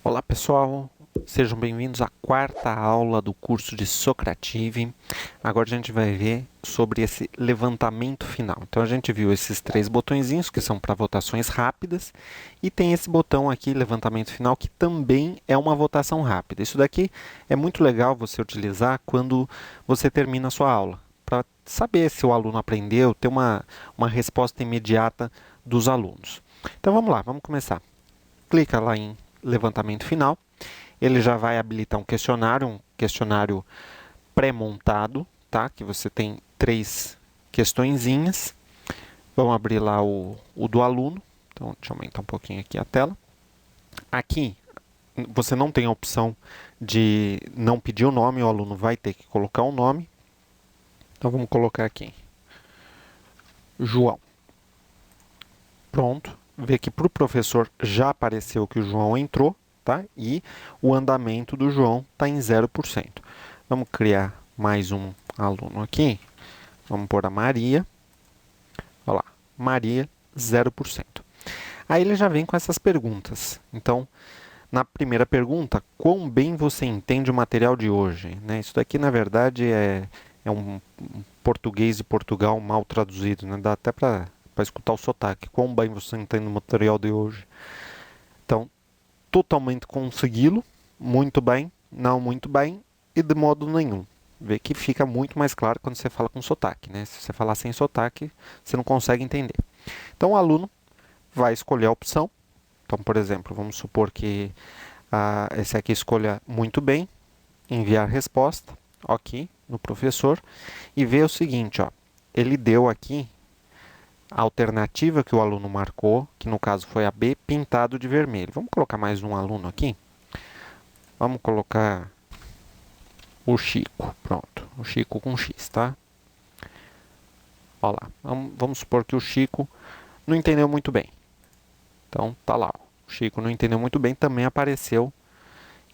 Olá pessoal, sejam bem-vindos à quarta aula do curso de Socrative. Agora a gente vai ver sobre esse levantamento final. Então a gente viu esses três botõezinhos que são para votações rápidas e tem esse botão aqui, levantamento final, que também é uma votação rápida. Isso daqui é muito legal você utilizar quando você termina a sua aula, para saber se o aluno aprendeu, ter uma resposta imediata dos alunos. Então vamos lá, vamos começar. Clica lá em levantamento final, ele já vai habilitar um questionário pré-montado, tá? Que você tem 3 questõezinhas. Vamos abrir lá o do aluno. Então, deixa eu aumentar um pouquinho aqui a tela. Aqui, você não tem a opção de não pedir o nome, o aluno vai ter que colocar o nome. Então, vamos colocar aqui, João. Pronto. Vê que para o professor já apareceu que o João entrou, tá? E o andamento do João está em 0%. Vamos criar mais um aluno aqui. Vamos pôr a Maria. Olha lá, Maria, 0%. Aí ele já vem com essas perguntas. Então, na primeira pergunta, quão bem você entende o material de hoje? Né? Isso daqui, na verdade, é um português de Portugal mal traduzido, né? Dá até para escutar o sotaque. Quão bem você entende o material de hoje? Então, totalmente consegui-lo, muito bem, não muito bem e de modo nenhum. Vê que fica muito mais claro quando você fala com sotaque, né? Se você falar sem sotaque, você não consegue entender. Então, o aluno vai escolher a opção. Então, por exemplo, vamos supor que esse aqui escolha muito bem, enviar resposta, ok, no professor, e vê o seguinte, ó, ele deu aqui a alternativa que o aluno marcou, que no caso foi a B, pintado de vermelho. Vamos colocar mais um aluno aqui? Vamos colocar o Chico. Pronto, o Chico com X, tá? Olha lá, vamos supor que o Chico não entendeu muito bem. Então, tá lá, ó. O Chico não entendeu muito bem, também apareceu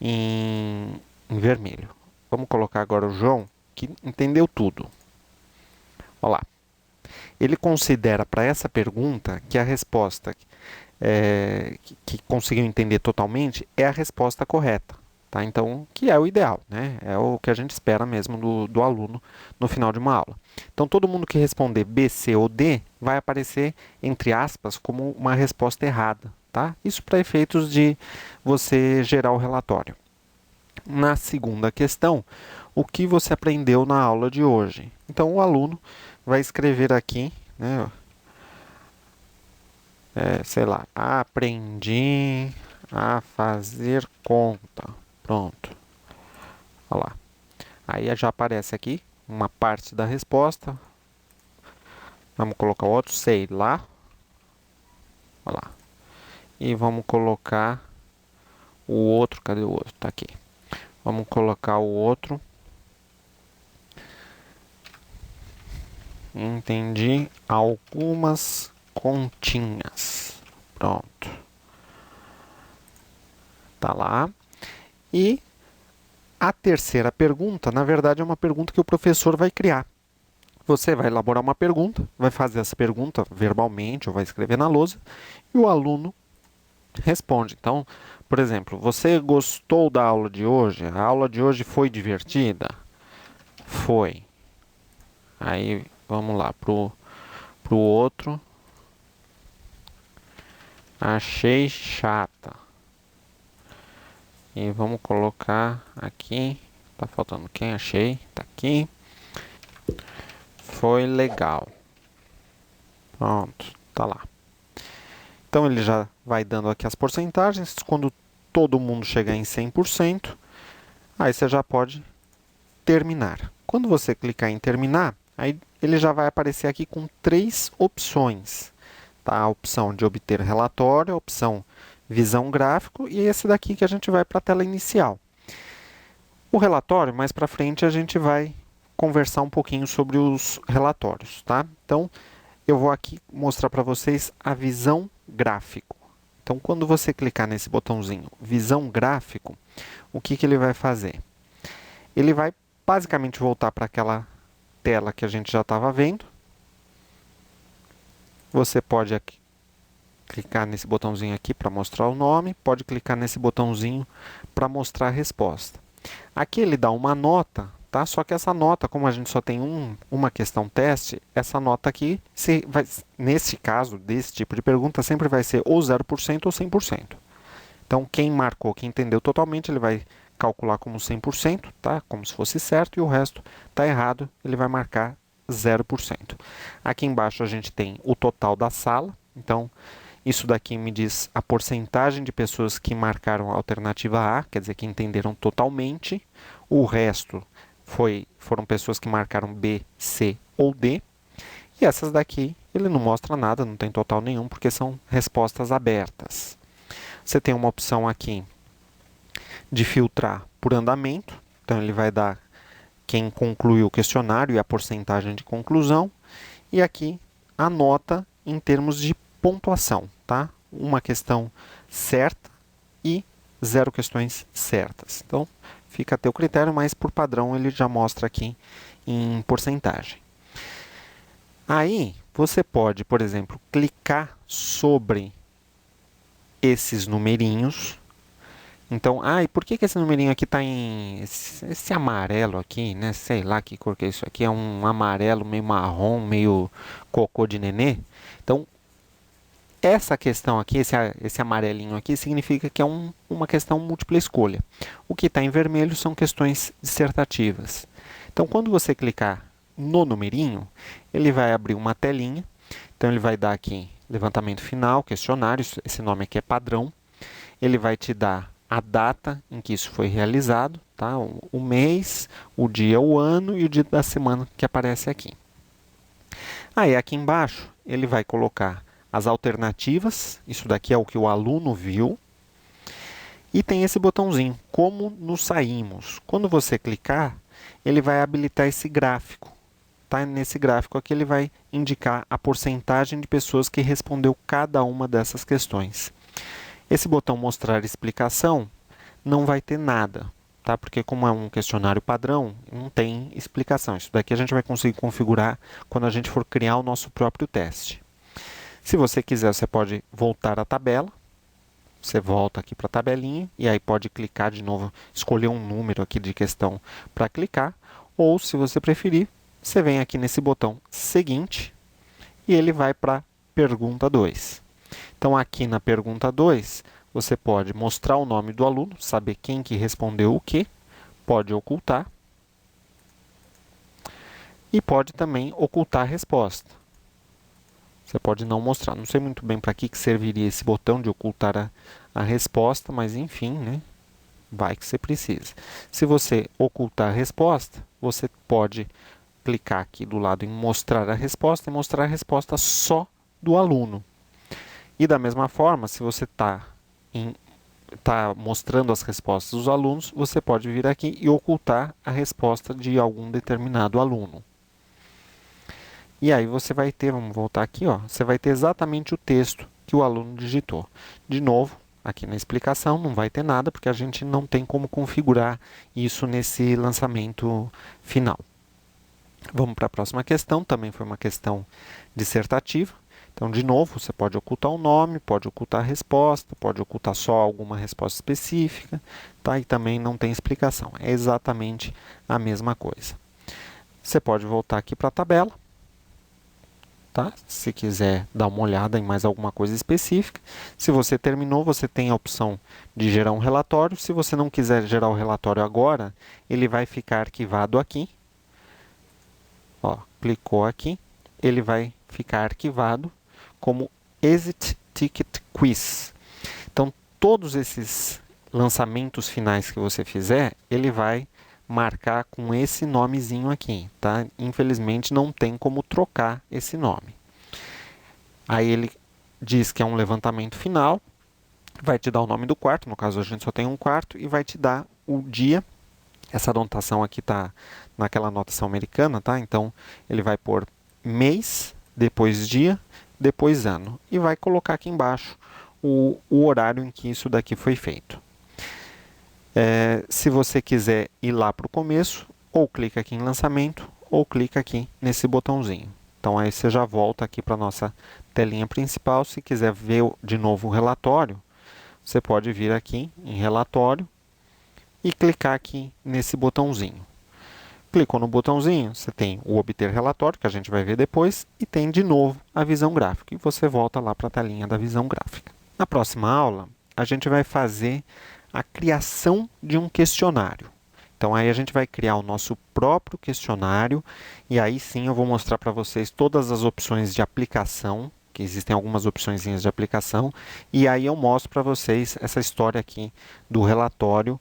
em vermelho. Vamos colocar agora o João, que entendeu tudo. Olha lá. Ele considera para essa pergunta que a resposta que conseguiu entender totalmente é a resposta correta. Tá? Então, que é o ideal, né? É o que a gente espera mesmo do aluno no final de uma aula. Então, todo mundo que responder B, C ou D vai aparecer, entre aspas, como uma resposta errada. Tá? Isso para efeitos de você gerar o relatório. Na segunda questão, o que você aprendeu na aula de hoje? Então, o aluno vai escrever aqui, né? Sei lá, aprendi a fazer conta. Pronto. Olha lá. Aí já aparece aqui uma parte da resposta. Vamos colocar outro, sei lá. Olha lá. E vamos colocar o outro. Cadê o outro? Tá aqui. Vamos colocar o outro. Entendi algumas continhas. Pronto. Tá lá. E a terceira pergunta, na verdade, é uma pergunta que o professor vai criar. Você vai elaborar uma pergunta, vai fazer essa pergunta verbalmente ou vai escrever na lousa e o aluno responde. Então, por exemplo, você gostou da aula de hoje? A aula de hoje foi divertida? Foi. Aí, vamos lá, pro outro. Achei chata. E vamos colocar aqui. Tá faltando quem? Achei. Tá aqui. Foi legal. Pronto, tá lá. Então, ele já vai dando aqui as porcentagens. Quando todo mundo chegar em 100%, aí você já pode terminar. Quando você clicar em terminar, aí ele já vai aparecer aqui com 3 opções. Tá? A opção de obter relatório, a opção visão gráfico e esse daqui que a gente vai para a tela inicial. O relatório, mais para frente, a gente vai conversar um pouquinho sobre os relatórios. Tá? Então, eu vou aqui mostrar para vocês a visão gráfico. Então, quando você clicar nesse botãozinho visão gráfico, o que ele vai fazer? Ele vai basicamente voltar para aquela tela que a gente já estava vendo. Você pode aqui clicar nesse botãozinho aqui para mostrar o nome, pode clicar nesse botãozinho para mostrar a resposta. Aqui ele dá uma nota, tá? Só que essa nota, como a gente só tem uma questão teste, essa nota aqui, nesse caso, desse tipo de pergunta, sempre vai ser ou 0% ou 100%. Então, quem marcou, quem entendeu totalmente, ele vai calcular como 100%, tá? Como se fosse certo, e o resto está errado, ele vai marcar 0%. Aqui embaixo a gente tem o total da sala, então isso daqui me diz a porcentagem de pessoas que marcaram a alternativa A, quer dizer, que entenderam totalmente. O resto foram pessoas que marcaram B, C ou D. E essas daqui ele não mostra nada, não tem total nenhum, porque são respostas abertas. Você tem uma opção aqui de filtrar por andamento. Então, ele vai dar quem concluiu o questionário e a porcentagem de conclusão. E aqui a nota em termos de pontuação, tá? Uma questão certa e 0 questões certas. Então, fica a teu critério, mas por padrão ele já mostra aqui em porcentagem. Aí, você pode, por exemplo, clicar sobre esses numerinhos. Então, e por que esse numerinho aqui está em... Esse amarelo aqui, né? Sei lá que cor que é isso aqui. É um amarelo meio marrom, meio cocô de nenê. Então, essa questão aqui, esse amarelinho aqui, significa que é uma questão múltipla escolha. O que está em vermelho são questões dissertativas. Então, quando você clicar no numerinho, ele vai abrir uma telinha. Então, ele vai dar aqui levantamento final, questionário, esse nome aqui é padrão. Ele vai te dar a data em que isso foi realizado, tá? O mês, o dia, o ano e o dia da semana que aparece aqui. Aí, aqui embaixo, ele vai colocar as alternativas, isso daqui é o que o aluno viu, e tem esse botãozinho, como nos saímos. Quando você clicar, ele vai habilitar esse gráfico. Tá? Nesse gráfico aqui, ele vai indicar a porcentagem de pessoas que respondeu cada uma dessas questões. Esse botão mostrar explicação não vai ter nada, tá? Porque como é um questionário padrão, não tem explicação. Isso daqui a gente vai conseguir configurar quando a gente for criar o nosso próprio teste. Se você quiser, você pode voltar à tabela. Você volta aqui para a tabelinha e aí pode clicar de novo, escolher um número aqui de questão para clicar. Ou, se você preferir, você vem aqui nesse botão seguinte e ele vai para a pergunta 2. Então, aqui na pergunta 2, você pode mostrar o nome do aluno, saber quem que respondeu o quê, pode ocultar e pode também ocultar a resposta. Você pode não mostrar. Não sei muito bem para que serviria esse botão de ocultar a resposta, mas enfim, né? Vai que você precisa. Se você ocultar a resposta, você pode clicar aqui do lado em mostrar a resposta e mostrar a resposta só do aluno. E da mesma forma, se você está mostrando as respostas dos alunos, você pode vir aqui e ocultar a resposta de algum determinado aluno. E aí você vai ter, vamos voltar aqui, ó, você vai ter exatamente o texto que o aluno digitou. De novo, aqui na explicação não vai ter nada, porque a gente não tem como configurar isso nesse lançamento final. Vamos para a próxima questão, também foi uma questão dissertativa. Então, de novo, você pode ocultar o nome, pode ocultar a resposta, pode ocultar só alguma resposta específica, tá? E também não tem explicação. É exatamente a mesma coisa. Você pode voltar aqui para a tabela, tá? Se quiser dar uma olhada em mais alguma coisa específica. Se você terminou, você tem a opção de gerar um relatório. Se você não quiser gerar o relatório agora, ele vai ficar arquivado aqui. Ó, clicou aqui, ele vai ficar arquivado como Exit Ticket Quiz. Então, todos esses lançamentos finais que você fizer, ele vai marcar com esse nomezinho aqui, tá? Infelizmente, não tem como trocar esse nome. Aí ele diz que é um levantamento final, vai te dar o nome do quarto, no caso a gente só tem um quarto, e vai te dar o dia. Essa anotação aqui está naquela anotação americana, tá? Então, ele vai pôr mês, depois dia, depois ano. E vai colocar aqui embaixo o horário em que isso daqui foi feito. Se você quiser ir lá para o começo, ou clica aqui em lançamento, ou clica aqui nesse botãozinho. Então, aí você já volta aqui para a nossa telinha principal. Se quiser ver de novo o relatório, você pode vir aqui em relatório e clicar aqui nesse botãozinho. Clicou no botãozinho, você tem o obter relatório, que a gente vai ver depois, e tem de novo a visão gráfica. E você volta lá para a telinha da visão gráfica. Na próxima aula, a gente vai fazer a criação de um questionário. Então, aí a gente vai criar o nosso próprio questionário e aí sim eu vou mostrar para vocês todas as opções de aplicação, que existem algumas opçõezinhas de aplicação, e aí eu mostro para vocês essa história aqui do relatório.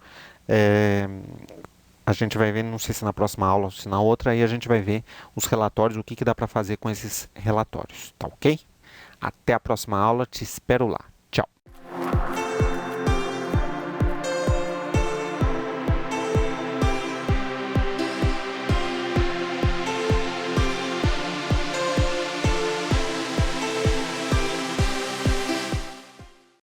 A gente vai ver, não sei se na próxima aula ou se na outra, aí a gente vai ver os relatórios, o que dá para fazer com esses relatórios, tá ok? Até a próxima aula, te espero lá.